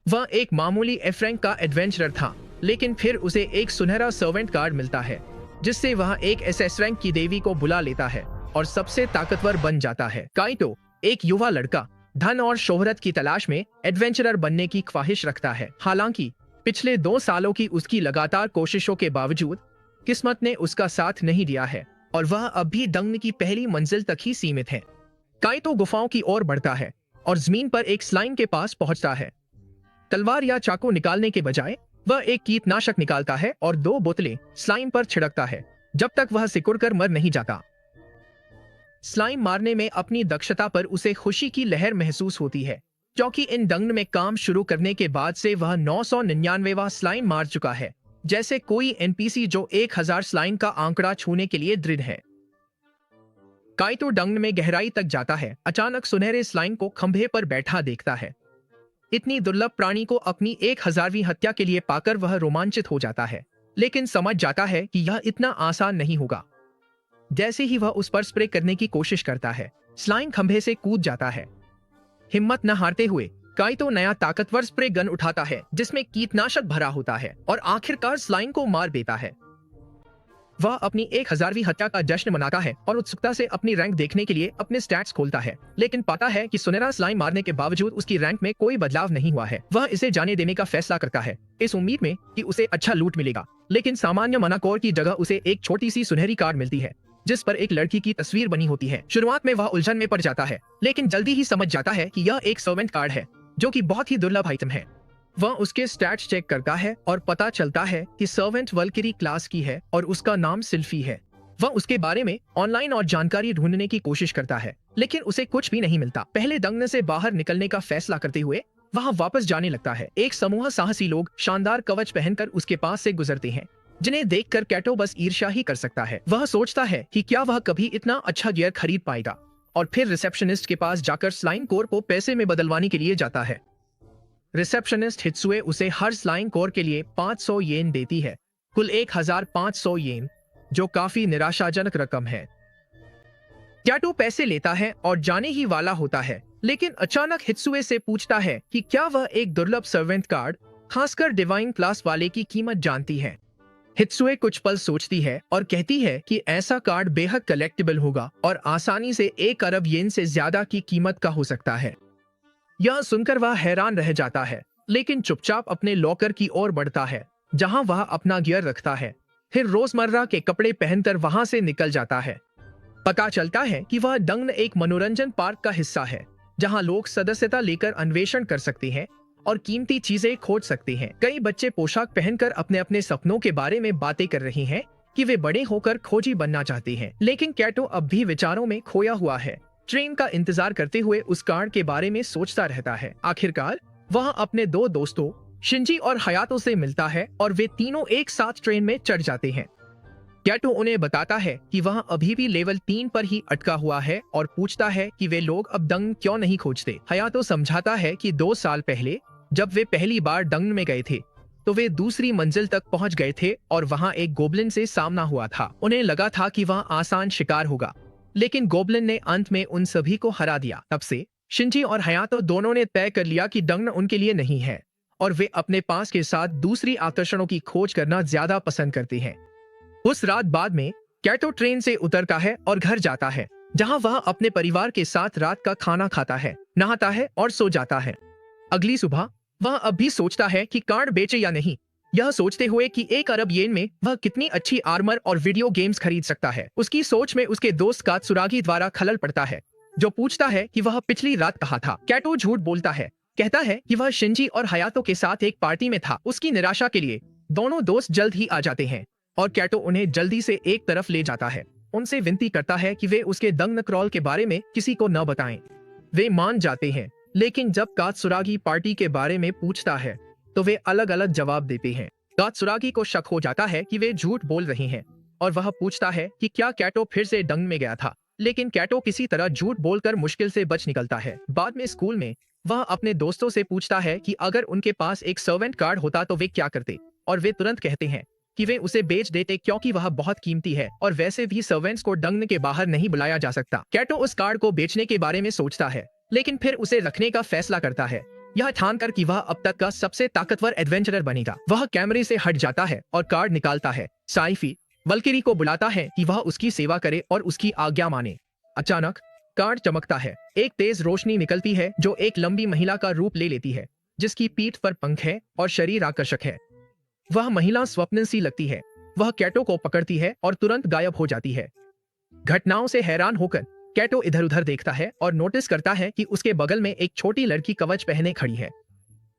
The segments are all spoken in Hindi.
वह एक मामूली एफ रैंक का एडवेंचरर था, लेकिन फिर उसे एक सुनहरा सर्वेंट कार्ड मिलता है जिससे वह एक एसएस रैंक की देवी को बुला लेता है और सबसे ताकतवर बन जाता है। काइटो एक युवा लड़का धन और शोहरत की तलाश में एडवेंचरर बनने की ख्वाहिश रखता है। हालांकि पिछले 2 सालों की उसकी लगातार कोशिशों के बावजूद किस्मत ने उसका साथ नहीं दिया है और वह अब भी दंगन की पहली मंजिल तक ही सीमित है। काइटो गुफाओं की ओर बढ़ता है और जमीन पर एक स्लाइम के पास पहुंचता है। तलवार या चाकू निकालने के बजाय वह एक कीटनाशक निकालता है और 2 बोतलें स्लाइम पर छिड़कता है जब तक वह सिकुड़कर मर नहीं जाता। स्लाइम मारने में अपनी दक्षता पर उसे खुशी की लहर महसूस होती है, क्योंकि इन दंगन में काम शुरू करने के बाद से वह 999वां स्लाइम मार चुका है, जैसे कोई एनपीसी जो 1000 स्लाइम का आंकड़ा छूने के लिए दृढ़ है। काइटो दंगन में गहराई तक जाता है, अचानक सुनहरे स्लाइम को खंभे पर बैठा देखता है। इतनी दुर्लभ प्राणी को अपनी 1000वीं हत्या के लिए पाकर वह रोमांचित हो जाता है, लेकिन समझ जाता है कि यह इतना आसान नहीं होगा। जैसे ही वह उस पर स्प्रे करने की कोशिश करता है, स्लाइम खंभे से कूद जाता है। हिम्मत न हारते हुए काइटो नया ताकतवर स्प्रे गन उठाता है जिसमें कीटनाशक भरा होता है और आखिरकार स्लाइम को मार देता है। वह अपनी 1000वीं हत्या का जश्न मनाता है और उत्सुकता से अपनी रैंक देखने के लिए अपने स्टैट्स खोलता है, लेकिन पाता है कि सुनहरा स्लाइम मारने के बावजूद उसकी रैंक में कोई बदलाव नहीं हुआ है। वह इसे जाने देने का फैसला करता है, इस उम्मीद में कि उसे अच्छा लूट मिलेगा, लेकिन सामान्य मनाकोर की जगह उसे एक छोटी सी सुनहरी कार्ड मिलती है जिस पर एक लड़की की तस्वीर बनी होती है। शुरुआत में वह उलझन में पड़ जाता है, लेकिन जल्दी ही समझ जाता है कि यह एक सर्वेंट कार्ड है जो कि बहुत ही दुर्लभ आइटम है। वह उसके स्टैट्स चेक करता है और पता चलता है कि सर्वेंट वल्किरी क्लास की है और उसका नाम सिल्फी है। वह उसके बारे में ऑनलाइन और जानकारी ढूंढने की कोशिश करता है, लेकिन उसे कुछ भी नहीं मिलता। पहले दंगन से बाहर निकलने का फैसला करते हुए वह वापस जाने लगता है। एक समूह साहसी लोग शानदार कवच पहनकर उसके पास से गुजरते हैं, जिन्हें देखकर कैटो बस ईर्ष्या ही कर सकता है। वह सोचता है कि क्या वह कभी इतना अच्छा गियर खरीद पाएगा, और फिर रिसेप्शनिस्ट के पास जाकर स्लाइम कोर को पैसे में बदलवाने के लिए जाता है। रिसेप्शनिस्ट हित्सुए उसे हर स्लाइम कोर के लिए 500 येन देती है, कुल 1500 येन, जो काफी निराशाजनक रकम है। कैटो पैसे लेता है और जाने ही वाला होता है, लेकिन अचानक हित्सुए से पूछता है कि क्या वह एक दुर्लभ सर्वेंट कार्ड, खासकर डिवाइन क्लास वाले की कीमत जानती है। हित्सुए कुछ पल सोचती है और कहती है कि ऐसा कार्ड बेहद कलेक्टिबल होगा और आसानी से 1 अरब येन से ज्यादा की कीमत का हो सकता है। यह सुनकर वह हैरान रह जाता है, लेकिन चुपचाप अपने लॉकर की ओर बढ़ता है जहां वह अपना गियर रखता है। फिर रोजमर्रा के कपड़े पहनकर वहां से निकल जाता है। पता चलता है कि वह दंगन एक मनोरंजन पार्क का हिस्सा है जहां लोग सदस्यता लेकर अन्वेषण कर सकते हैं और कीमती चीजें खोज सकते हैं। कई बच्चे पोशाक पहनकर अपने अपने सपनों के बारे में बातें कर रहे हैं कि वे बड़े होकर खोजी बनना चाहते हैं, लेकिन कैटो अब भी विचारों में खोया हुआ है। ट्रेन का इंतजार करते हुए उस कार्ड के बारे में सोचता रहता है। आखिरकार वह अपने 2 दोस्तों शिंजी और हयातो से मिलता है और वे तीनों एक साथ ट्रेन में चढ़ जाते हैं। कैटो उन्हें बताता है कि वह अभी भी लेवल 3 पर ही अटका हुआ है और पूछता है कि वे लोग अब दंगन क्यों नहीं खोजते। हयातो समझाता है कि 2 साल पहले जब वे पहली बार दंगन में गए थे तो वे दूसरी मंजिल तक पहुंच गए थे और वहां एक गोब्लिन से सामना हुआ था। उन्हें लगा था कि वह आसान शिकार होगा, लेकिन गोब्लिन ने अंत में उन सभी को हरा दिया। तब से शिंजी और हयातो दोनों ने तय कर लिया कि दंगन उनके लिए नहीं है और वे अपने पास के साथ दूसरी आकर्षणों की खोज करना ज्यादा पसंद करते हैं। उस रात बाद में कैटो ट्रेन से उतरता है और घर जाता है, जहां वह अपने परिवार के साथ रात का खाना खाता है, नहाता है और सो जाता है। अगली सुबह वह अब भी सोचता है कि कार्ड बेचे या नहीं, यह सोचते हुए कि 1 अरब येन में वह कितनी अच्छी आर्मर और वीडियो गेम्स खरीद सकता है। उसकी सोच में उसके दोस्त कात्सुरागी द्वारा खलल पड़ता है, जो पूछता है कि वह पिछली रात कहाँ था। कैटो झूठ बोलता है, कहता है कि वह शिंजी और हयातो के साथ एक पार्टी में था। उसकी निराशा के लिए दोनों दोस्त जल्द ही आ जाते हैं और कैटो उन्हें जल्दी से एक तरफ ले जाता है। उनसे विनती करता है कि वे उसके दंगन क्रॉल के बारे में किसी को न बताएं। वे मान जाते हैं, लेकिन जब कात्सुरागी पार्टी के बारे में पूछता है तो वे अलग अलग जवाब देते हैं। कात्सुरागी को शक हो जाता है कि वे झूठ बोल रहे हैं और वह पूछता है कि क्या कैटो फिर से दंगन में गया था, लेकिन कैटो किसी तरह झूठ बोलकर मुश्किल से बच निकलता है। बाद में स्कूल में वह अपने दोस्तों से पूछता है कि अगर उनके पास एक सर्वेंट कार्ड होता तो वे क्या करते, और वे तुरंत कहते हैं कि वे उसे बेच देते क्योंकि वह बहुत कीमती है और वैसे भी सर्वेंट्स को दंगन के बाहर नहीं बुलाया जा सकता। कैटो उस कार्ड को बेचने के बारे में सोचता है, लेकिन फिर उसे रखने का फैसला करता है। यह ठानकर कि वह अब तक का सबसे ताकतवर एडवेंचरर बनेगा, वह कैमरे से हट जाता है और कार्ड निकालता है। साइफी वल्किरी को बुलाता है कि वह उसकी सेवा करे और उसकी आज्ञा माने। अचानक कार्ड चमकता है, एक तेज रोशनी निकलती है जो एक लंबी महिला का रूप ले लेती है, जिसकी पीठ पर पंख है और शरीर आकर्षक है। वह महिला स्वप्न सी लगती है। वह कैटो को पकड़ती है और तुरंत गायब हो जाती है। घटनाओं से हैरान होकर कैटो इधर उधर देखता है और नोटिस करता है कि उसके बगल में एक छोटी लड़की कवच पहने खड़ी है।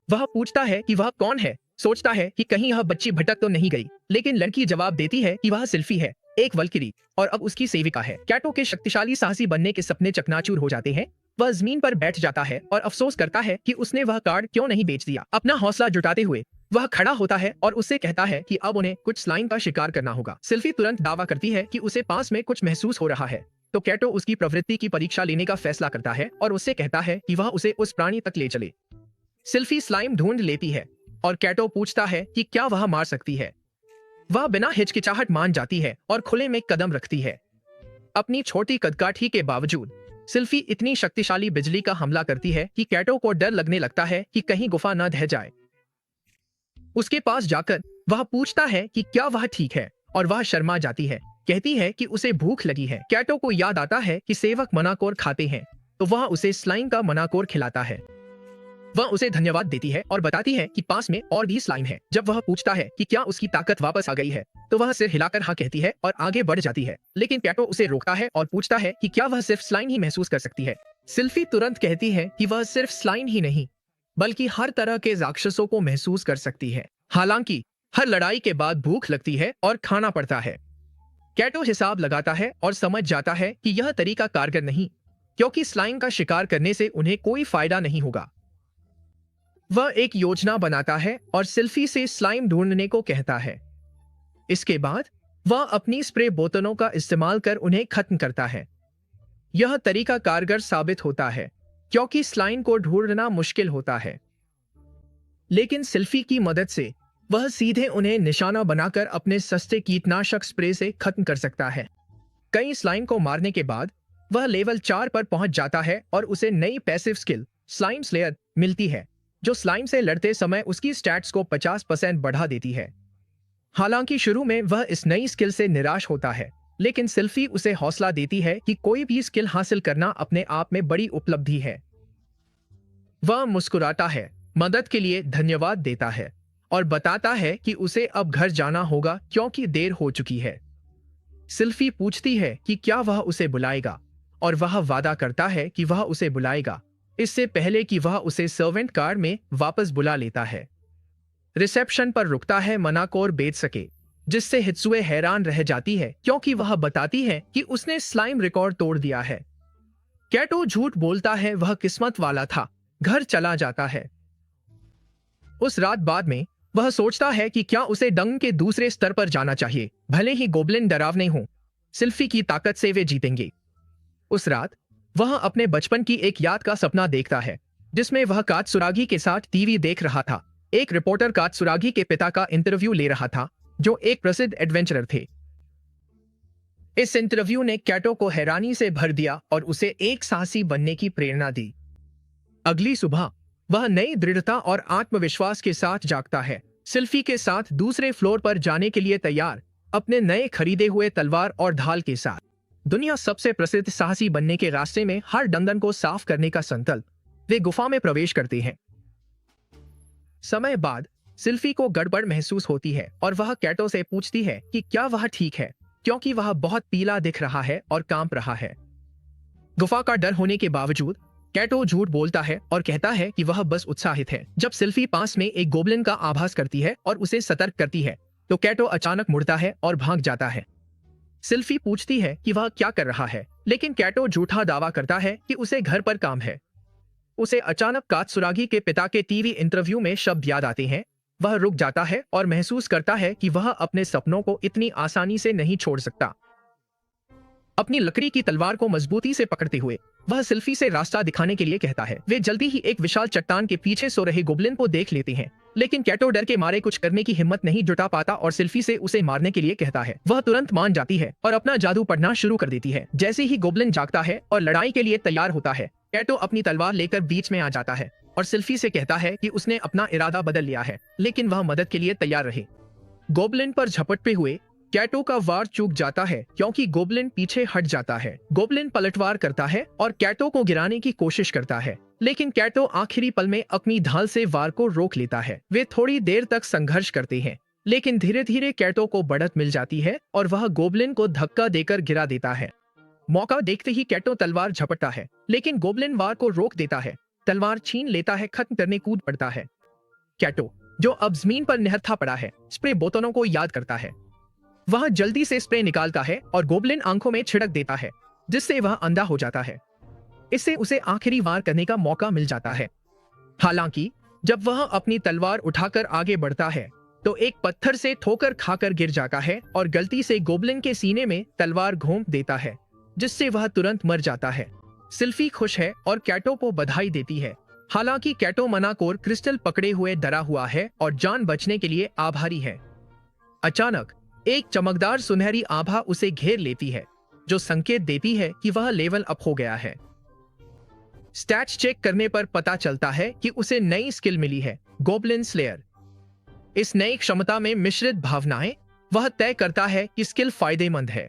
वह पूछता है कि वह कौन है, सोचता है कि कहीं यह बच्ची भटक तो नहीं गई, लेकिन लड़की जवाब देती है कि वह सिल्फी है, एक वल्किरी और अब उसकी सेविका है। कैटो के शक्तिशाली साहसी बनने के सपने चकनाचूर हो जाते हैं। वह जमीन पर बैठ जाता है और अफसोस करता है कि उसने वह कार्ड क्यों नहीं बेच दिया। अपना हौसला जुटाते हुए वह खड़ा होता है और उससे कहता है कि अब उन्हें कुछ स्लाइम का शिकार करना होगा। सिल्फी तुरंत दावा करती है कि उसे पास में कुछ महसूस हो रहा है, तो कैटो उसकी प्रवृत्ति की परीक्षा लेने का फैसला करता है और उससे कहता है कि वह उसे उस प्राणी तक ले चले। सिल्फी स्लाइम ढूंढ लेती है और कैटो पूछता है कि क्या वह मार सकती है। वह बिना हिचकिचाहट मान जाती है और खुले में कदम रखती है। अपनी छोटी कदकाठी के बावजूद सिल्फी इतनी शक्तिशाली बिजली का हमला करती है कि कैटो को डर लगने लगता है कि कहीं गुफा न ढह जाए। उसके पास जाकर वह पूछता है कि क्या वह ठीक है और वह शर्मा जाती है, कहती है कि उसे भूख लगी है। कैटो को याद आता है कि सेवक मनाकोर खाते हैं, तो वह उसे स्लाइम का मनाकोर खिलाता है। वह उसे धन्यवाद देती है और बताती है कि पास में और भी स्लाइम है। जब वह पूछता है कि क्या उसकी ताकत वापस आ गई है, तो वह सिर हिलाकर हाँ कहती है और आगे बढ़ जाती है, लेकिन कैटो उसे रोकता है और पूछता है कि क्या वह सिर्फ स्लाइम ही महसूस कर सकती है। सिल्फी तुरंत कहती है कि वह सिर्फ स्लाइम ही नहीं बल्कि हर तरह के राक्षसों को महसूस कर सकती है। हालांकि हर लड़ाई के बाद भूख लगती है और खाना पड़ता है। कैटो हिसाब लगाता है और समझ जाता है कि यह तरीका कारगर नहीं, क्योंकि स्लाइम का शिकार करने से उन्हें कोई फायदा नहीं होगा। वह एक योजना बनाता है और सिल्फी से स्लाइम ढूंढने को कहता है। इसके बाद वह अपनी स्प्रे बोतलों का इस्तेमाल कर उन्हें खत्म करता है। यह तरीका कारगर साबित होता है क्योंकि स्लाइम को ढूंढना मुश्किल होता है, लेकिन सिल्फी की मदद से वह सीधे उन्हें निशाना बनाकर अपने सस्ते कीटनाशक स्प्रे से खत्म कर सकता है। कई स्लाइम को मारने के बाद वह लेवल 4 पर पहुंच जाता है और उसे नई पैसिव स्किल स्लाइम स्लेयर मिलती है, जो स्लाइम से लड़ते समय उसकी स्टैट्स को 50% बढ़ा देती है। हालांकि शुरू में वह इस नई स्किल से निराश होता है, लेकिन सिल्फी उसे हौसला देती है कि कोई भी स्किल हासिल करना अपने आप में बड़ी उपलब्धि है। वह मुस्कुराता है, मदद के लिए धन्यवाद देता है और बताता है कि उसे अब घर जाना होगा क्योंकि देर हो चुकी है। सिल्फी पूछती है कि क्या वह उसे बुलाएगा और वह वादा करता है कि वह उसे बुलाएगा, इससे पहले कि वह उसे सर्वेंट कार में वापस बुला लेता है। रिसेप्शन पर रुकता है मनाकोर बेच सके, जिससे हित्सुए हैरान रह जाती है क्योंकि वह बताती है कि उसने स्लाइम रिकॉर्ड तोड़ दिया है। कैटो झूठ बोलता है, वह किस्मत वाला था, घर चला जाता है। उस रात बाद में वह सोचता है कि क्या उसे डंग के दूसरे स्तर पर जाना चाहिए, भले ही गोब्लिन डरावने हों, सिल्फी की ताकत से वे जीतेंगे। उस रात वह अपने बचपन की एक याद का सपना देखता है, जिसमें वह कात्सुरागी के साथ टीवी देख रहा था। एक रिपोर्टर कात्सुरागी के पिता का इंटरव्यू ले रहा था, जो एक प्रसिद्ध एडवेंचरर थे। इस इंटरव्यू ने कैटो को हैरानी से भर दिया और उसे एक साहसी बनने की प्रेरणा दी। अगली सुबह वह नई दृढ़ता और आत्मविश्वास के साथ जागता है, सिल्फी के साथ दूसरे फ्लोर पर जाने के लिए तैयार, अपने नए खरीदे हुए तलवार और ढाल के साथ। दुनिया सबसे प्रसिद्ध साहसी बनने के रास्ते में हर डंगन को साफ करने का संकल्प, वे गुफा में प्रवेश करते हैं। समय बाद सिल्फी को गड़बड़ महसूस होती है और वह कैटो से पूछती है कि क्या वह ठीक है, क्योंकि वह बहुत पीला दिख रहा है और कांप रहा है। गुफा का डर होने के बावजूद कैटो झूठ बोलता है और कहता है कि वह बस उत्साहित है। जब सिल्फी पास में एक गोब्लिन का आभास करती है और उसे सतर्क करती है, तो कैटो अचानक मुड़ता है और भाग जाता है। सिल्फी पूछती है कि वह क्या कर रहा है, लेकिन कैटो झूठा दावा करता है कि उसे घर पर काम है। उसे अचानक कात्सुरागी के पिता के टीवी इंटरव्यू में शब्द याद आते हैं। वह रुक जाता है और महसूस करता है कि वह अपने सपनों को इतनी आसानी से नहीं छोड़ सकता। अपनी लकड़ी की तलवार को मजबूती से पकड़ते हुए वह सिल्फी से रास्ता दिखाने के लिए कहता है। वे जल्दी ही एक विशाल चट्टान के पीछे सो रहे गोब्लिन को देख लेते हैं, लेकिन कैटो डर के मारे कुछ करने की हिम्मत नहीं जुटा पाता और सिल्फी से उसे मारने के लिए कहता है। वह तुरंत मान जाती है और अपना जादू पढ़ना शुरू कर देती है। जैसे ही गोब्लिन जागता है और लड़ाई के लिए तैयार होता है, कैटो अपनी तलवार लेकर बीच में आ जाता है। और सिल्फी से कहता है कि उसने अपना इरादा बदल लिया है, लेकिन वह मदद के लिए तैयार रहे। गोबलिन पर झपटते हुए कैटो का वार चूक जाता है क्योंकि गोबलिन पीछे हट जाता है। गोबलिन पलटवार करता है और कैटो को गिराने की कोशिश करता है, लेकिन कैटो आखिरी पल में अपनी ढाल से वार को रोक लेता है। वे थोड़ी देर तक संघर्ष करते हैं, लेकिन धीरे धीरे कैटो को बढ़त मिल जाती है और वह गोबलिन को धक्का देकर गिरा देता है। मौका देखते ही कैटो तलवार झपटता है, लेकिन गोबलिन वार को रोक देता है, तलवार छीन लेता है, खत्म करने कूद पड़ता है। कैटो, जो अब जमीन पर निहत्था पड़ा है, स्प्रे बोतलों को याद करता है। वह जल्दी से स्प्रे निकालता है और गोबलिन आंखों में छिड़क देता है, जिससे वह अंधा हो जाता है। इससे उसे आखिरी वार करने का मौका मिल जाता है। हालांकि जब वह अपनी तलवार उठाकर आगे बढ़ता है तो एक पत्थर से ठोकर खाकर गिर जाता है और गलती से गोबलिन के सीने में तलवार घोंप देता है, जिससे वह तुरंत मर जाता है। सिल्फी खुश है और कैटो को बधाई देती है। हालांकि कैटो मनाकोर क्रिस्टल पकड़े हुए डरा हुआ है और जान बचने के लिए आभारी है। अचानक एक चमकदार सुनहरी आभा उसे घेर लेती है, जो संकेत देती है कि वह लेवल अप हो गया है। स्टैट्स चेक करने पर पता चलता है कि उसे नई स्किल मिली है, गोबलिन स्लेयर। इस नई क्षमता में मिश्रित भावनाएं, वह तय करता है कि स्किल फायदेमंद है।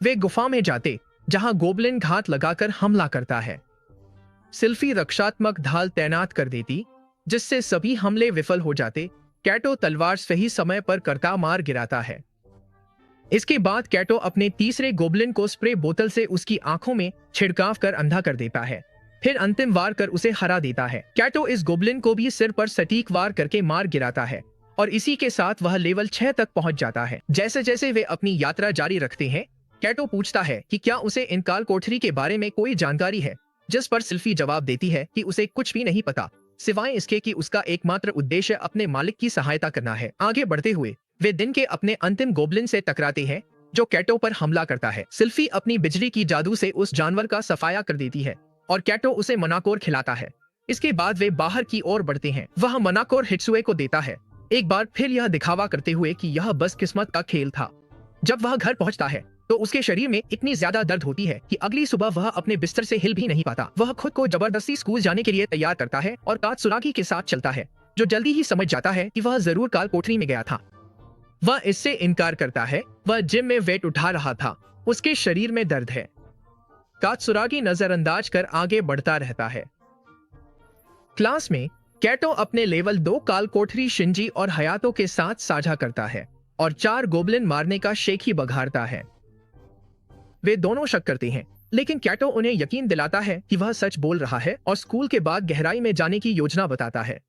वे गुफा में जाते जहां गोबलिन घात लगाकर हमला करता है। सिल्फी रक्षात्मक ढाल तैनात कर देती, जिससे सभी हमले विफल हो जाते। कैटो तलवार सही समय पर करता मार गिराता है। इसके बाद कैटो अपने तीसरे गोबलिन को स्प्रे बोतल से उसकी आंखों में छिड़काव कर अंधा कर देता है, फिर अंतिम वार कर उसे हरा देता है। कैटो इस गोबलिन को भी सिर पर सटीक वार करके मार गिराता है और इसी के साथ वह लेवल 6 तक पहुंच जाता है। जैसे जैसे वे अपनी यात्रा जारी रखते हैं, कैटो पूछता है कि क्या उसे इन काल कोठरी के बारे में कोई जानकारी है, जिस पर सिल्फी जवाब देती है कि उसे कुछ भी नहीं पता, सिवाय इसके कि उसका एकमात्र उद्देश्य अपने मालिक की सहायता करना है। आगे बढ़ते हुए वे दिन के अपने अंतिम गोबलिन से टकराते हैं, जो कैटो पर हमला करता है। सिल्फी अपनी बिजली की जादू से उस जानवर का सफाया कर देती है और कैटो उसे मनाकोर खिलाता है। इसके बाद वे बाहर की ओर बढ़ते हैं। वह मनाकोर हित्सुए को देता है, एक बार फिर यह दिखावा करते हुए कि यह बस किस्मत का खेल था। जब वह घर पहुंचता है तो उसके शरीर में इतनी ज्यादा दर्द होती है कि अगली सुबह वह अपने बिस्तर से हिल भी नहीं पाता। वह खुद को जबरदस्ती स्कूल जाने के लिए तैयार करता है और कात्सुरागी के साथ चलता है, जो जल्दी ही समझ जाता है कि वह जरूर काल कोठरी में गया था। वह इससे इनकार करता है। वह जिम में वेट उठा रहा था, उसके शरीर में दर्द है। कात्सुरागी नजरअंदाज कर आगे बढ़ता रहता है। क्लास में कैटो अपने लेवल 2 काल कोठरी शिंजी और हयातो के साथ साझा करता है और 4 गोबलिन मारने का शेख ही बघारता है। वे दोनों शक करते हैं, लेकिन कैटो उन्हें यकीन दिलाता है कि वह सच बोल रहा है और स्कूल के बाद गहराई में जाने की योजना बताता है।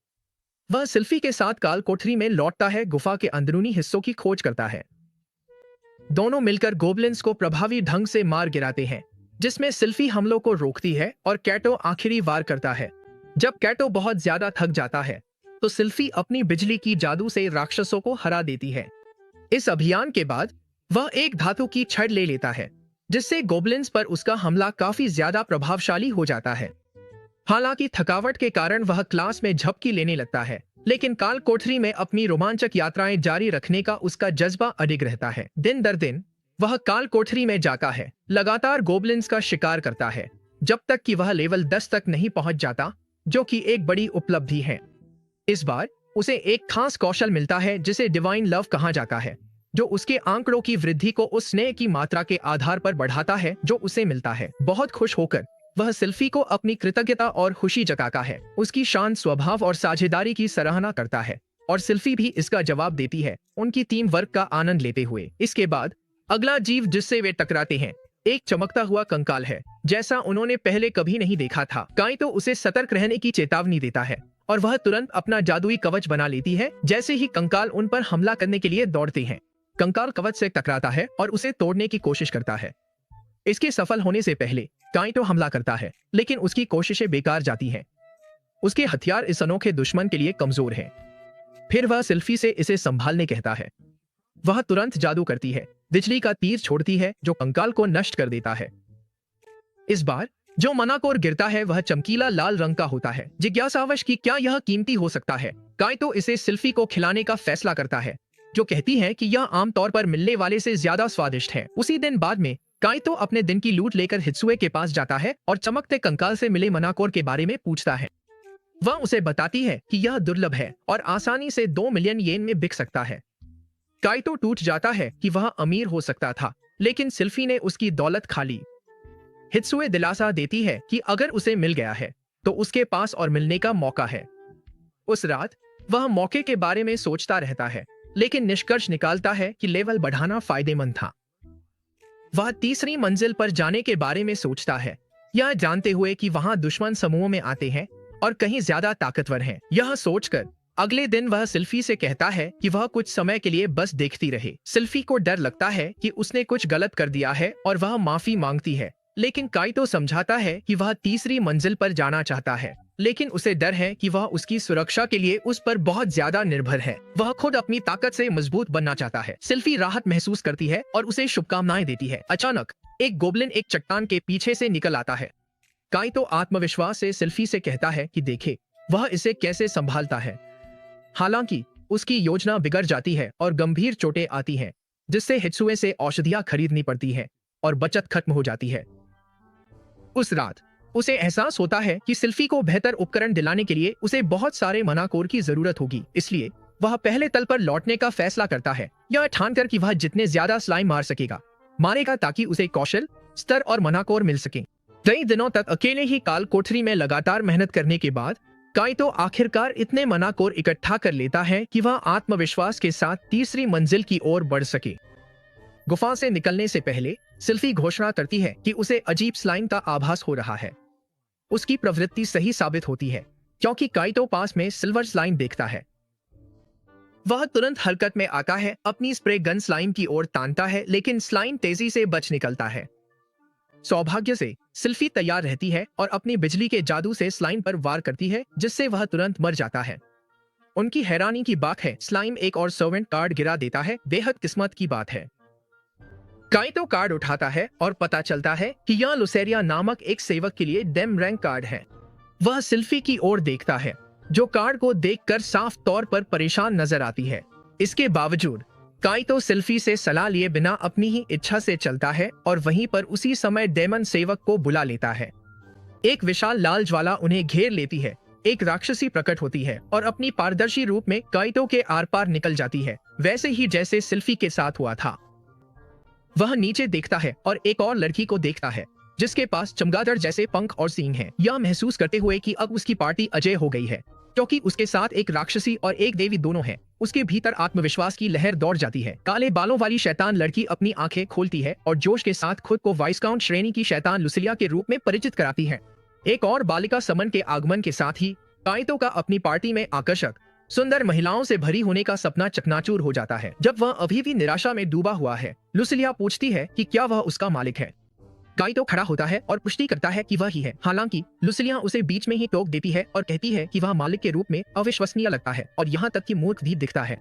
वह सिल्फी के साथ काल कोठरी में लौटता है, गुफा के अंदरूनी हिस्सों की खोज करता है। दोनों मिलकर गोबलिन्स को प्रभावी ढंग से मार गिराते हैं, जिसमें सिल्फी हमलों को रोकती है और कैटो आखिरी वार करता है। जब कैटो बहुत ज्यादा थक जाता है तो सिल्फी अपनी बिजली की जादू से राक्षसों को हरा देती है। इस अभियान के बाद वह एक धातु की छड़ ले लेता है, जिससे गोबलिन्स पर उसका हमला काफी ज्यादा प्रभावशाली हो जाता है। हालांकि थकावट के कारण वह क्लास में झपकी लेने लगता है, लेकिन काल कोठरी में अपनी रोमांचक यात्राएं जारी रखने का उसका जज्बा अडिग रहता है। दिन दर दिन वह काल कोठरी में जाता है, लगातार गोबलिन्स का शिकार करता है, जब तक कि वह लेवल 10 तक नहीं पहुंच जाता, जो कि एक बड़ी उपलब्धि है। इस बार उसे एक खास कौशल मिलता है जिसे डिवाइन लव कहा जाता है, जो उसके आंकड़ों की वृद्धि को उस स्नेह की मात्रा के आधार पर बढ़ाता है जो उसे मिलता है। बहुत खुश होकर वह सिल्फी को अपनी कृतज्ञता और खुशी जताता है, उसकी शांत स्वभाव और साझेदारी की सराहना करता है, और सिल्फी भी इसका जवाब देती है, उनकी टीम वर्क का आनंद लेते हुए। इसके बाद अगला जीव जिससे वे टकराते हैं एक चमकता हुआ कंकाल है, जैसा उन्होंने पहले कभी नहीं देखा था। काइटो उसे सतर्क रहने की चेतावनी देता है और वह तुरंत अपना जादुई कवच बना लेती है। जैसे ही कंकाल उन पर हमला करने के लिए दौड़ते हैं, कंकाल कवच से टकराता है और उसे तोड़ने की कोशिश करता है। इसके सफल होने से पहले काइटो हमला करता है, लेकिन उसकी कोशिशें बेकार जाती हैं। उसके हथियार इस अनोखे दुश्मन के लिए कमजोर हैं। फिर वह सिल्फी से इसे संभालने कहता है। वह तुरंत जादू करती है, बिजली का तीर छोड़ती है जो कंकाल को नष्ट कर देता है। इस बार जो मनाकोर गिरता है वह चमकीला लाल रंग का होता है। जिज्ञासावश कि क्या यह कीमती हो सकता है, काइटो इसे सिल्फी को खिलाने का फैसला करता है, जो कहती है कि यह आमतौर पर मिलने वाले से ज्यादा स्वादिष्ट है। उसी दिन बाद में काइटो अपने दिन की लूट लेकर हित्सुए के पास जाता है और चमकते कंकाल से मिले मनाकोर के बारे में पूछता है। वह उसे बताती है कि यह दुर्लभ है और आसानी से 2 मिलियन येन में बिक सकता है। काइटो टूट जाता है कि वह अमीर हो सकता था, लेकिन सिल्फी ने उसकी दौलत खा ली। हित्सुए दिलासा देती है कि अगर उसे मिल गया है तो उसके पास और मिलने का मौका है। उस रात वह मौके के बारे में सोचता रहता है, लेकिन निष्कर्ष निकालता है कि लेवल बढ़ाना फायदेमंद था। वह तीसरी मंजिल पर जाने के बारे में सोचता है, यह जानते हुए कि वहां दुश्मन समूह में आते हैं और कहीं ज्यादा ताकतवर हैं। यह सोचकर अगले दिन वह सिल्फी से कहता है कि वह कुछ समय के लिए बस देखती रहे। सिल्फी को डर लगता है कि उसने कुछ गलत कर दिया है और वह माफी मांगती है, लेकिन काइटो समझाता है कि वह तीसरी मंजिल पर जाना चाहता है, लेकिन उसे डर है कि वह उसकी सुरक्षा के लिए उस पर बहुत ज्यादा निर्भर है। वह खुद अपनी ताकत से मजबूत बनना चाहता है। सिल्फी राहत महसूस करती है और उसे शुभकामनाएं देती है। अचानक एक गोब्लिन एक चट्टान के पीछे से निकल आता है। काइटो आत्मविश्वास से सिल्फी से कहता है कि देखे वह इसे कैसे संभालता है। हालांकि उसकी योजना बिगड़ जाती है और गंभीर चोटें आती हैं, जिससे हित्सुए से औषधियां खरीदनी पड़ती हैं और बचत खत्म हो जाती है। उस रात उसे एहसास होता है कि सिल्फी को बेहतर उपकरण दिलाने के लिए उसे बहुत सारे मनाकोर की जरूरत होगी। इसलिए वह पहले तल पर लौटने का फैसला करता है, यह ठानकर कि वह जितने ज्यादा स्लाइम मार सकेगा मारेगा, ताकि उसे कौशल स्तर और मनाकोर मिल सके। कई दिनों तक अकेले ही काल कोठरी में लगातार मेहनत करने के बाद काइटो आखिरकार इतने मनाकोर इकट्ठा कर लेता है कि वह आत्मविश्वास के साथ तीसरी मंजिल की ओर बढ़ सके। गुफा से निकलने से पहले सिल्फी घोषणा करती है कि उसे अजीब स्लाइम का आभास हो रहा है। उसकी प्रवृत्ति सही साबित होती है, क्योंकि काइटो पास में सिल्वर स्लाइम देखता है। वह तुरंत हरकत में आता है, अपनी स्प्रे गन स्लाइम की ओर तानता है, लेकिन स्लाइम तेजी से बच निकलता है। सौभाग्य से सिल्फी तैयार रहती है और अपनी बिजली के जादू से स्लाइम पर वार करती है, जिससे वह तुरंत मर जाता है। उनकी हैरानी की बात है, स्लाइम एक और सर्वेंट कार्ड गिरा देता है। बेहद किस्मत की बात है। काइटो कार्ड उठाता है और पता चलता है कि यह लुसेरिया नामक एक सेवक के लिए डेम रैंक कार्ड है। वह सिल्फी की ओर देखता है, जो कार्ड को देखकर साफ तौर पर परेशान नजर आती है। इसके बावजूद काइटो सिल्फी से सलाह लिए बिना अपनी ही इच्छा से चलता है और वहीं पर उसी समय डेमन सेवक को बुला लेता है। एक विशाल लाल ज्वाला उन्हें घेर लेती है। एक राक्षसी प्रकट होती है और अपनी पारदर्शी रूप में काइटो के आर पार निकल जाती है, वैसे ही जैसे सिल्फी के साथ हुआ था। वह नीचे देखता है और एक और लड़की को देखता है, जिसके पास चमगादड़ जैसे पंख और सींग हैं। यह महसूस करते हुए कि अब उसकी पार्टी अजय हो गई है, क्योंकि उसके साथ एक राक्षसी और एक देवी दोनों हैं। उसके भीतर आत्मविश्वास की लहर दौड़ जाती है। काले बालों वाली शैतान लड़की अपनी आंखें खोलती है और जोश के साथ खुद को वाइस्काउंट श्रेणी की शैतान लुसिलिया के रूप में परिचित कराती है। एक और बालिका समन के आगमन के साथ ही काइटो का अपनी पार्टी में आकर्षक सुंदर महिलाओं से भरी होने का सपना चकनाचूर हो जाता है। जब वह अभी भी निराशा में डूबा हुआ है, लुसिलिया पूछती है कि क्या वह उसका मालिक है। काइटो खड़ा होता है और पुष्टि करता है कि वह ही है। हालांकि लुसिलिया उसे बीच में ही टोक देती है और कहती है कि वह मालिक के रूप में अविश्वसनीय लगता है और यहाँ तक कि मूर्ख भी दिखता है।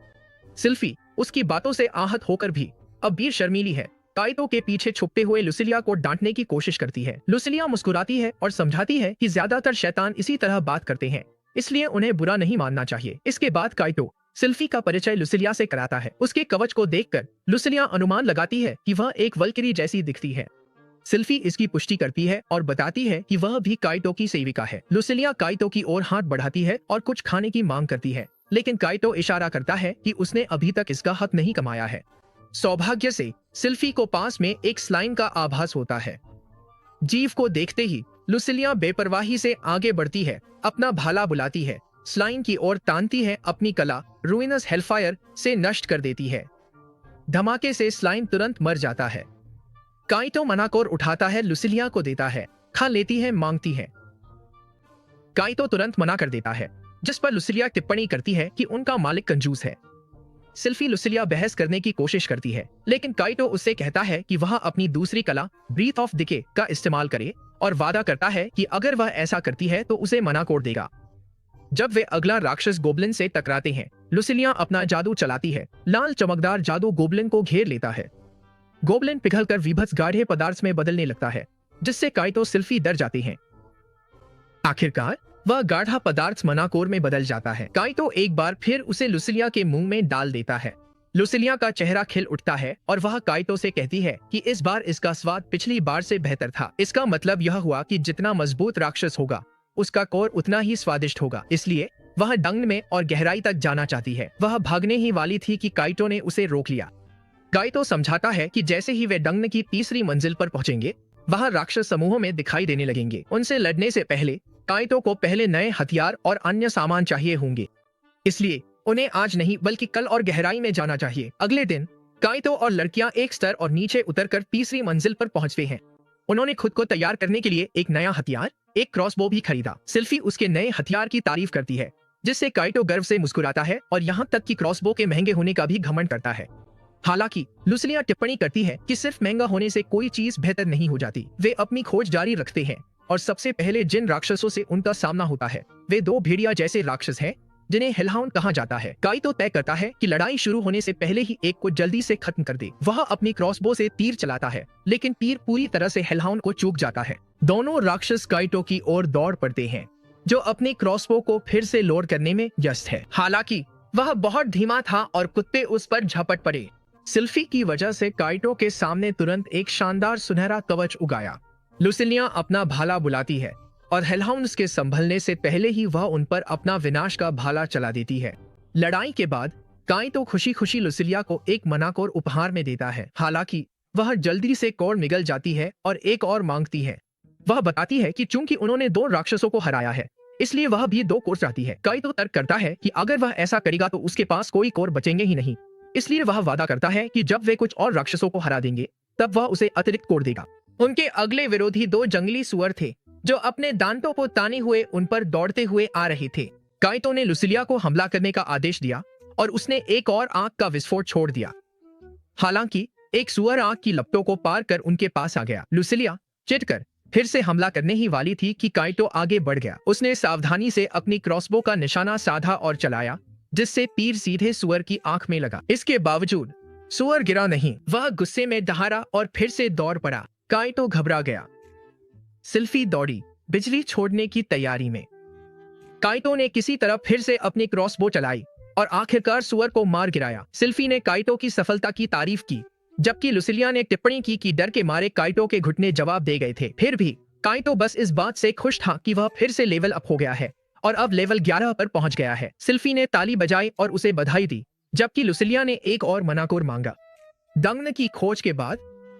सिल्फी उसकी बातों से आहत होकर भी अब भी शर्मीली है। काइटो के पीछे छुपते हुए लुसिलिया को डांटने की कोशिश करती है। लुसिलिया मुस्कुराती है और समझाती है कि ज्यादातर शैतान इसी तरह बात करते हैं, इसलिए उन्हें बुरा नहीं मानना चाहिए। इसके बाद काइटो सिल्फी का परिचय लुसिलिया से कराता है। उसके कवच को देखकर लुसिलिया अनुमान लगाती है कि वह एक वल्किरी जैसी दिखती है। सिल्फी इसकी पुष्टि करती है और बताती है कि वह भी काइटो की सेविका है। लुसिलिया काइटो की ओर हाथ बढ़ाती है और कुछ खाने की मांग करती है, लेकिन काइटो इशारा करता है कि उसने अभी तक इसका हक नहीं कमाया है। सौभाग्य से सिल्फी को पास में एक स्लाइम का आभास होता है। जीव को देखते ही लुसिलिया बेपरवाही से आगे बढ़ती है, अपना भाला बुलाती है, स्लाइम की ओर तानती है, अपनी कला रूइनस हेलफायर से नष्ट कर देती है। धमाके से स्लाइम तुरंत मर जाता है। काइटो मनाकोर उठाता है, लुसिलिया को देता है, खा लेती है, मांगती है। काइटो तुरंत मना कर देता है, जिस पर लुसिलिया टिप्पणी करती है कि उनका मालिक कंजूस है। सिल्फी लुसिलिया बहस करने की कोशिश करती है, लेकिन काइटो उससे कहता है कि वह अपनी दूसरी कला ब्रीथ ऑफ डिके का इस्तेमाल करे और वादा करता है कि अगर वह ऐसा करती है तो उसे मनाकोर देगा। जब वे अगला राक्षस गोब्लिन से टकराते हैं, लुसिलिया अपना जादू चलाती है। लाल चमकदार जादू गोब्लिन को घेर लेता है। गोब्लिन पिघलकर विभत्स गाढ़े पदार्थ में बदलने लगता है, जिससे काइटो सिल्फी डर जाती हैं। आखिरकार वह गाढ़ा पदार्थ मनाकोर में बदल जाता है। काइटो एक बार फिर उसे लुसिलिया के मुंह में डाल देता है। लुसिलिया का चेहरा खिल उठता है और वह काइटो से कहती है कि इस बार इसका स्वाद पिछली बार से बेहतर था। इसका मतलब यह हुआ कि जितना मजबूत राक्षस होगा उसका कोर उतना ही स्वादिष्ट होगा। इसलिए वह डंग में और गहराई तक जाना चाहती है। वह भागने ही वाली थी कि काइटो ने उसे रोक लिया। काइटो समझाता है कि जैसे ही वे डंग की तीसरी मंजिल पर पहुंचेंगे, वह राक्षस समूहों में दिखाई देने लगेंगे। उनसे लड़ने से पहले काइटो को पहले नए हथियार और अन्य सामान चाहिए होंगे, इसलिए उन्हें आज नहीं बल्कि कल और गहराई में जाना चाहिए। अगले दिन काइटो और लड़कियां एक स्तर और नीचे उतरकर तीसरी मंजिल पर पहुंचते हैं। उन्होंने खुद को तैयार करने के लिए एक नया हथियार, एक क्रॉसबो भी खरीदा। सिल्फी उसके नए हथियार की तारीफ करती है, जिससे काइटो गर्व से मुस्कुराता है और यहाँ तक कि क्रॉसबो के महंगे होने का भी घमंड करता है। हालांकि लुसिलिया टिप्पणी करती है कि सिर्फ महंगा होने से कोई चीज बेहतर नहीं हो जाती। वे अपनी खोज जारी रखते हैं और सबसे पहले जिन राक्षसों से उनका सामना होता है वे दो भेड़िया जैसे राक्षस हैं, जिन्हें हेलहाउंड कहा जाता है। काइटो तय करता है कि लड़ाई शुरू होने से पहले ही एक को जल्दी से खत्म कर दे। वह अपनी क्रॉसबो से तीर चलाता है, लेकिन तीर पूरी तरह से हेलहाउंड को चूक जाता है। दोनों राक्षस काइटो की ओर दौड़ पड़ते हैं, जो अपनी क्रॉसबो को फिर से लोड करने में व्यस्त है। हालांकि वह बहुत धीमा था और कुत्ते उस पर झपट पड़े। सिल्फी की वजह से काइटो के सामने तुरंत एक शानदार सुनहरा कवच उगाया। लुसिलिया अपना भाला बुलाती है और हेलहाउंड्स के संभलने से पहले ही वह उन पर अपना विनाश का भाला चला देती है। लड़ाई के बाद काइटो खुशी खुशी लुसिलिया को एक मनाकोर उपहार में देता है। हालांकि वह जल्दी से कोर निगल जाती है और एक और मांगती है। वह बताती है कि चूंकि उन्होंने दो राक्षसों को हराया है, इसलिए वह भी दो कोर चाहती है। काइटो तर्क करता है कि अगर वह ऐसा करेगा तो उसके पास कोई कोर बचेंगे ही नहीं, इसलिए वह वादा करता है कि जब वे कुछ और राक्षसों को हरा देंगे तब वह उसे अतिरिक्त कोर देगा। उनके अगले विरोधी दो जंगली सुअर थे, जो अपने दांतों को ताने हुए उन पर दौड़ते हुए आ रहे थे। काइटो ने लुसिलिया को हमला करने का आदेश दिया और उसने एक और आग का विस्फोट छोड़ दिया। हालांकि एक सुअर आग की लपटों को पार कर उनके पास आ गया। लुसिलिया चिढ़कर फिर से हमला करने ही वाली थी कि काइटो आगे बढ़ गया। उसने सावधानी से अपनी क्रॉसबो का निशाना साधा और चलाया, जिससे तीर सीधे सुअर की आंख में लगा। इसके बावजूद सुअर गिरा नहीं। वह गुस्से में दहाड़ा और फिर से दौड़ पड़ा। काइटो घबरा गया। सिल्फी दौड़ी, बिजली छोड़ने की तैयारी में। काइटो ने किसी तरह फिर से अपनी क्रॉसबो चलाई और आखिरकार सुअर को मार गिराया। सिल्फी ने काइटो की सफलता की तारीफ की, जबकि लुसिलिया ने टिप्पणी की कि डर के मारे काइटो के घुटने जवाब दे गए थे। फिर भी काइटो बस इस बात से खुश था कि वह फिर से लेवल अप हो गया है और अब लेवल 11 पर पहुंच गया है। सिल्फी ने ताली बजाई और उसे बधाई दी, जबकि लुसिलिया ने एक और मनाकोर मांगा। डंग की खोज के बाद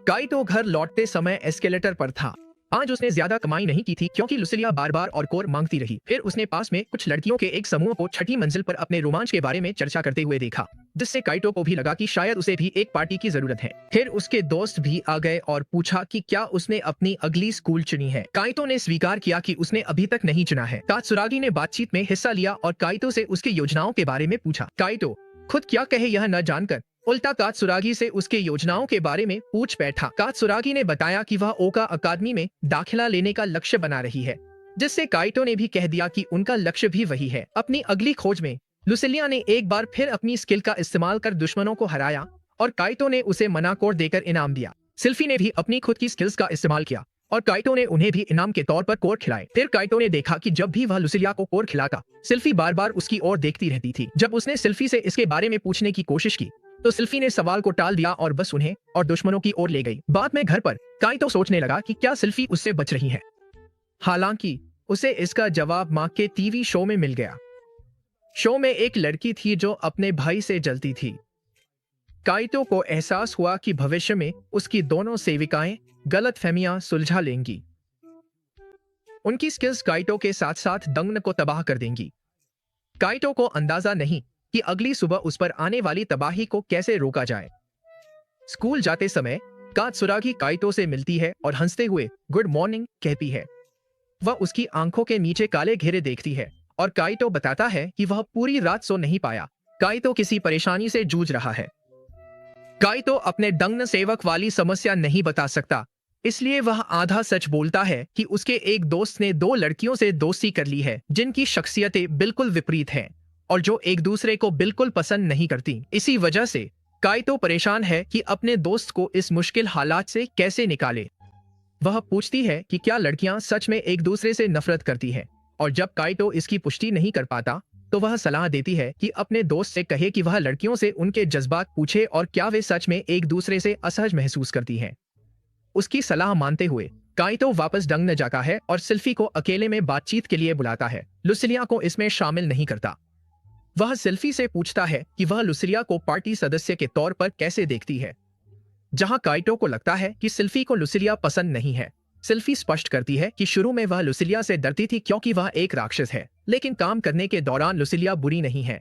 काइटो घर लौटते समय एस्केलेटर पर था। आज उसने ज्यादा कमाई नहीं की थी, क्योंकि लुसिलिया बार बार और कोर मांगती रही। फिर उसने पास में कुछ लड़कियों के एक समूह को छठी मंजिल पर अपने रोमांच के बारे में चर्चा करते हुए देखा, जिससे काइटो को भी लगा कि शायद उसे भी एक पार्टी की जरूरत है। फिर उसके दोस्त भी आ गए और पूछा कि क्या उसने अपनी अगली स्कूल चुनी है। काइटो ने स्वीकार किया कि उसने अभी तक नहीं चुना है। कात्सुरागी ने बातचीत में हिस्सा लिया और काइटो से उसकी योजनाओं के बारे में पूछा। काइटो खुद क्या कहे यह न जानकर उल्टा कात्सुरागी से उसके योजनाओं के बारे में पूछ बैठा। कात्सुरागी ने बताया कि वह ओका अकादमी में दाखिला लेने का लक्ष्य बना रही है, जिससे काइटो ने भी कह दिया कि उनका लक्ष्य भी वही है। अपनी अगली खोज में लुसिलिया ने एक बार फिर अपनी स्किल का इस्तेमाल कर दुश्मनों को हराया और काइटो ने उसे मनाकोर देकर इनाम दिया। सिल्फी ने भी अपनी खुद की स्किल्स का इस्तेमाल किया और काइटो ने उन्हें भी इनाम के तौर पर कोर खिलाए। फिर काइटो ने देखा कि जब भी वह लुसिलिया को कोर खिलाता, सिल्फी बार बार उसकी ओर देखती रहती थी। जब उसने सिल्फी से इसके बारे में पूछने की कोशिश की तो सिल्फी ने सवाल को टाल दिया और बस उन्हें और दुश्मनों की ओर ले गई। बाद में घर पर काइटो सोचने लगा कि क्या सिल्फी उससे बच रही है। हालांकि उसे इसका जवाब मां के टीवी शो में मिल गया। शो में एक लड़की थी जो अपने भाई से जलती थी। काइटो को एहसास हुआ कि भविष्य में उसकी दोनों सेविकाएं गलतफहमियां सुलझा लेंगी। उनकी स्किल्स काइटो के साथ साथ डंग को तबाह कर देंगी। काइटो को अंदाजा नहीं कि अगली सुबह उस पर आने वाली तबाही को कैसे रोका जाए। स्कूल जाते समय कात्सुरागी काइटो से मिलती है और हंसते हुए गुड मॉर्निंग कहती है। वह उसकी आंखों के नीचे काले घेरे देखती है और काइटो बताता है कि वह पूरी रात सो नहीं पाया। काइटो किसी परेशानी से जूझ रहा है। काइटो अपने डंग सेवक वाली समस्या नहीं बता सकता, इसलिए वह आधा सच बोलता है कि उसके एक दोस्त ने दो लड़कियों से दोस्ती कर ली है, जिनकी शख्सियतें बिल्कुल विपरीत हैं और जो एक दूसरे को बिल्कुल पसंद नहीं करती। इसी वजह से काइटो परेशान है कि अपने दोस्त को इस मुश्किल हालात से कैसे निकाले। वह पूछती है कि क्या लड़कियां सच में एक दूसरे से नफरत करती हैं, और जब काइटो इसकी पुष्टि नहीं कर पाता तो वह सलाह देती है कि अपने दोस्त से कहे कि वह लड़कियों से उनके जज्बात पूछे और क्या वे सच में एक दूसरे से असहज महसूस करती हैं। उसकी सलाह मानते हुए काइतो वापस डंग न जाता है और सिल्फी को अकेले में बातचीत के लिए बुलाता है। लुसिलिया को इसमें शामिल नहीं करता। वह सिल्फी से पूछता है कि वह लुसिलिया को पार्टी सदस्य के तौर पर कैसे देखती है, जहां काइटो को लगता है कि सिल्फी को लुसिलिया पसंद नहीं है। सिल्फी स्पष्ट करती है कि शुरू में वह लुसिलिया से डरती थी क्योंकि वह एक राक्षस है, लेकिन काम करने के दौरान लुसिलिया बुरी नहीं है।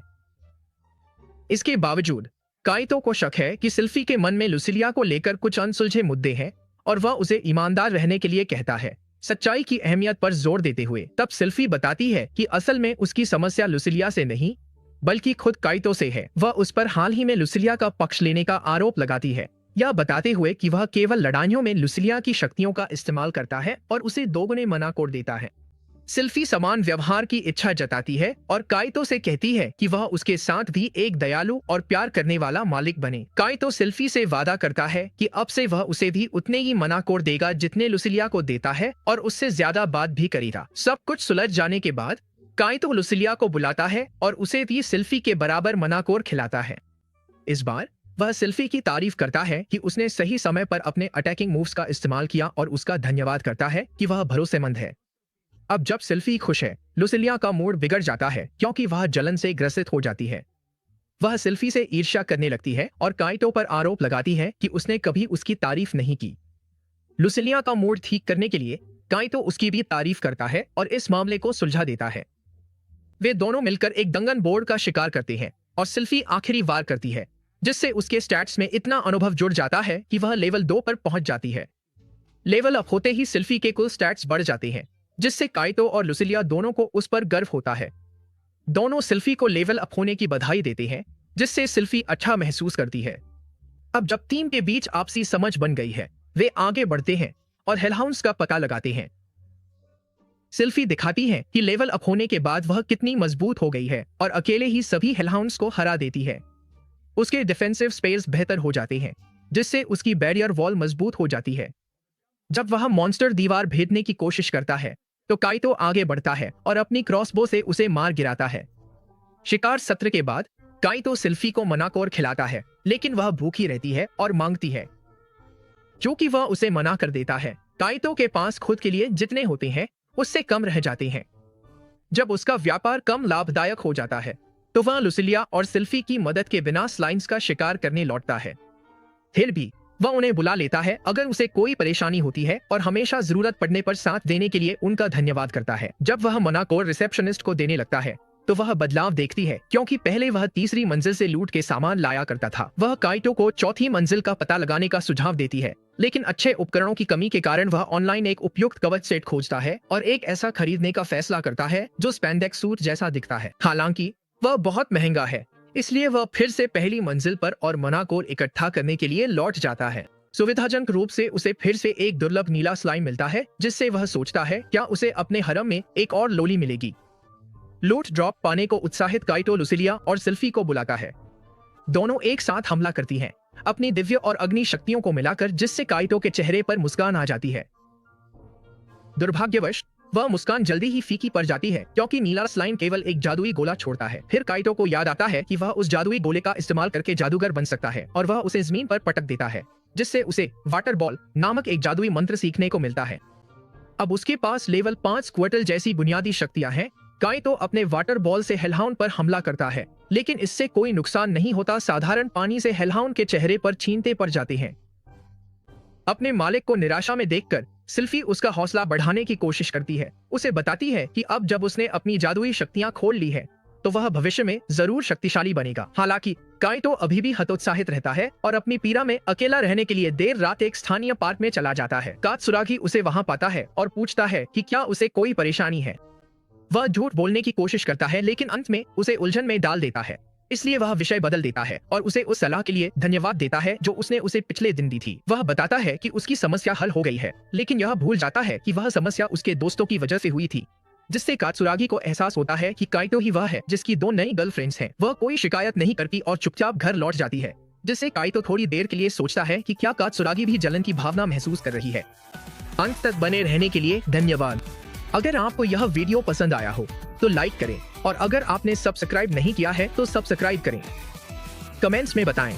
इसके बावजूद काइतो को शक है कि सिल्फी के मन में लुसिलिया को लेकर कुछ अनसुलझे मुद्दे हैं और वह उसे ईमानदार रहने के लिए कहता है, सच्चाई की अहमियत पर जोर देते हुए। तब सिल्फी बताती है कि असल में उसकी समस्या लुसिलिया से नहीं बल्कि खुद काइतो से है। वह उस पर हाल ही में लुसिलिया का पक्ष लेने का आरोप लगाती है, यह बताते हुए कि वह केवल लड़ाइयों में लुसिलिया की शक्तियों का इस्तेमाल करता है और उसे दोगुने मना कोड देता है। सिल्फी समान व्यवहार की इच्छा जताती है और काइतो से कहती है कि वह उसके साथ भी एक दयालु और प्यार करने वाला मालिक बने। काइतो सिल्फी से वादा करता है कि अब से वह उसे भी उतने ही मना कोड देगा जितने लुसिलिया को देता है और उससे ज्यादा बात भी करेगा। सब कुछ सुलझ जाने के बाद काइतो लुसिलिया को बुलाता है और उसे भी सिल्फी के बराबर मनाकोर खिलाता है। इस बार वह सिल्फी की तारीफ करता है कि उसने सही समय पर अपने अटैकिंग मूव्स का इस्तेमाल किया और उसका धन्यवाद करता है कि वह भरोसेमंद है। अब जब सिल्फी खुश है, लुसिलिया का मूड बिगड़ जाता है क्योंकि वह जलन से ग्रसित हो जाती है। वह सिल्फी से ईर्ष्या करने लगती है और काइतो पर आरोप लगाती है कि उसने कभी उसकी तारीफ नहीं की। लुसिलिया का मूड ठीक करने के लिए काइतो उसकी भी तारीफ करता है और इस मामले को सुलझा देता है। वे दोनों मिलकर एक दंगन बोर्ड का शिकार करते हैं और सिल्फी आखिरी वार करती है, जिससे उसके स्टैट्स में इतना अनुभव जुड़ जाता है कि वह लेवल 2 पर पहुंच जाती है। लेवल अप होते ही सिल्फी के कुल स्टैट्स बढ़ जाते हैं, जिससे काइतो और लुसिलिया दोनों को उस पर गर्व होता है। दोनों सिल्फी को लेवल अप होने की बधाई देते हैं, जिससे सिल्फी अच्छा महसूस करती है। अब जब टीम के बीच आपसी समझ बन गई है, वे आगे बढ़ते हैं और हेलहाउंड्स का पता लगाते हैं। सिल्फी दिखाती है कि लेवल अप होने के बाद वह कितनी मजबूत हो गई है और अकेले ही सभी हेलहाउंड्स को हरा देती है। उसके डिफेंसिव स्पेस बेहतर हो जाते हैं, जिससे उसकी बैरियर वॉल मजबूत हो जाती है। जब वह मॉन्स्टर दीवार भेदने की कोशिश करता है तो काइतो आगे बढ़ता है और अपनी क्रॉसबो से उसे मार गिराता है। शिकार सत्र के बाद काइतो सिल्फी को मनाकोर खिलाता है, लेकिन वह भूखी रहती है और मांगती है। क्योंकि वह उसे मना कर देता है, काइतो के पास खुद के लिए जितने होते हैं उससे कम रह जाते हैं। जब उसका व्यापार कम लाभदायक हो जाता है तो वह लुसिलिया और सिल्फी की मदद के बिना स्लाइम्स का शिकार करने लौटता है। फिर भी वह उन्हें बुला लेता है अगर उसे कोई परेशानी होती है और हमेशा जरूरत पड़ने पर साथ देने के लिए उनका धन्यवाद करता है। जब वह मनाकोर रिसेप्शनिस्ट को देने लगता है तो वह बदलाव देखती है, क्योंकि पहले वह तीसरी मंजिल से लूट के सामान लाया करता था। वह काइतो को चौथी मंजिल का पता लगाने का सुझाव देती है, लेकिन अच्छे उपकरणों की कमी के कारण वह ऑनलाइन एक उपयुक्त कवच सेट खोजता है और एक ऐसा खरीदने का फैसला करता है जो स्पैंडेक्स सूट जैसा दिखता है। हालांकि वह बहुत महंगा है, इसलिए वह फिर से पहली मंजिल पर और मनाकोर इकट्ठा करने के लिए लौट जाता है। सुविधाजनक रूप से उसे फिर से एक दुर्लभ नीला स्लाइम मिलता है, जिससे वह सोचता है क्या उसे अपने हरम में एक और लोली मिलेगी। लूट ड्रॉप पाने को उत्साहित काइतो लुसिलिया और सिल्फी को बुलाता है। दोनों एक साथ हमला करती हैं, अपनी दिव्य और अग्नि शक्तियों को मिलाकर, जिससे काइतो के चेहरे पर मुस्कान आ जाती है। दुर्भाग्यवश वह मुस्कान जल्दी ही फीकी पड़ जाती है, क्योंकि नीला स्लाइम केवल एक जादुई गोला छोड़ता है। फिर काइतो को याद आता है कि वह उस जादुई गोले का इस्तेमाल करके जादूगर बन सकता है और वह उसे जमीन पर पटक देता है, जिससे उसे वाटर बॉल नामक एक जादुई मंत्र सीखने को मिलता है। अब उसके पास लेवल 5 क्वार्टल जैसी बुनियादी शक्तियां हैं। काइतो अपने वाटर बॉल से हेलहाउंड पर हमला करता है, लेकिन इससे कोई नुकसान नहीं होता। साधारण पानी से हेलहाउंड के चेहरे पर छींटे पड़ जाते हैं। अपने मालिक को निराशा में देखकर सिल्फी उसका हौसला बढ़ाने की कोशिश करती है। उसे बताती है कि अब जब उसने अपनी जादुई शक्तियां खोल ली है तो वह भविष्य में जरूर शक्तिशाली बनेगा। हालांकि काइतो अभी भी हतोत्साहित रहता है और अपनी पीरा में अकेला रहने के लिए देर रात एक स्थानीय पार्क में चला जाता है। कात्सुरागी उसे वहां पाता है और पूछता है कि क्या उसे कोई परेशानी है। वह झूठ बोलने की कोशिश करता है, लेकिन अंत में उसे उलझन में डाल देता है, इसलिए वह विषय बदल देता है और उसे उस सलाह के लिए धन्यवाद देता है जो उसने उसे पिछले दिन दी थी। वह बताता है कि उसकी समस्या हल हो गई है, लेकिन यह भूल जाता है कि वह समस्या उसके दोस्तों की वजह से हुई थी, जिससे कात्सुरागी को एहसास होता है कि काइतो ही वह है जिसकी 2 नई गर्लफ्रेंड्स हैं। वह कोई शिकायत नहीं करती और चुपचाप घर लौट जाती है, जिससे काइतो थोड़ी देर के लिए सोचता है कि क्या कात्सुरागी भी जलन की भावना महसूस कर रही है। अंत तक बने रहने के लिए धन्यवाद। अगर आपको यह वीडियो पसंद आया हो तो लाइक करें और अगर आपने सब्सक्राइब नहीं किया है तो सब्सक्राइब करें। कमेंट्स में बताएं।